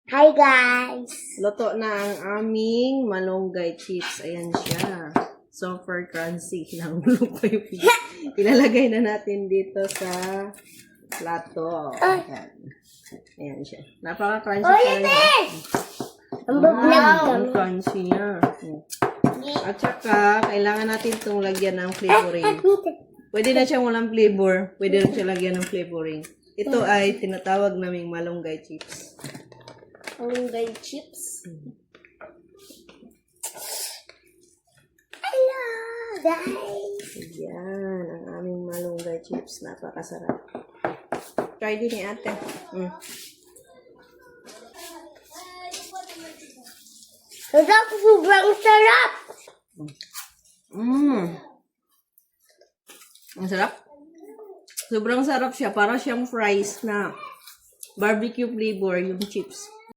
Hi guys! Luto na ang aming malunggay chips. Ayan siya. Super crunchy. Nahulog pa yung ilalagay na natin dito sa plato. Ayan. Ayan siya. Napaka-crunchy pa rin. Ang crunchy niya. At saka, kailangan natin itong lagyan ng flavoring. Pwede na siyang walang flavor. Pwede rin siya lagyan ng flavoring. Ito ay tinatawag naming malunggay chips. Malunggay chips. Hello guys! Yan, ang aming malunggay chips. Napakasarap. Try din ni ate. Sobrang sarap! Ang sarap. Sobrang sarap siya. Para siyang fries na barbecue flavor yung chips.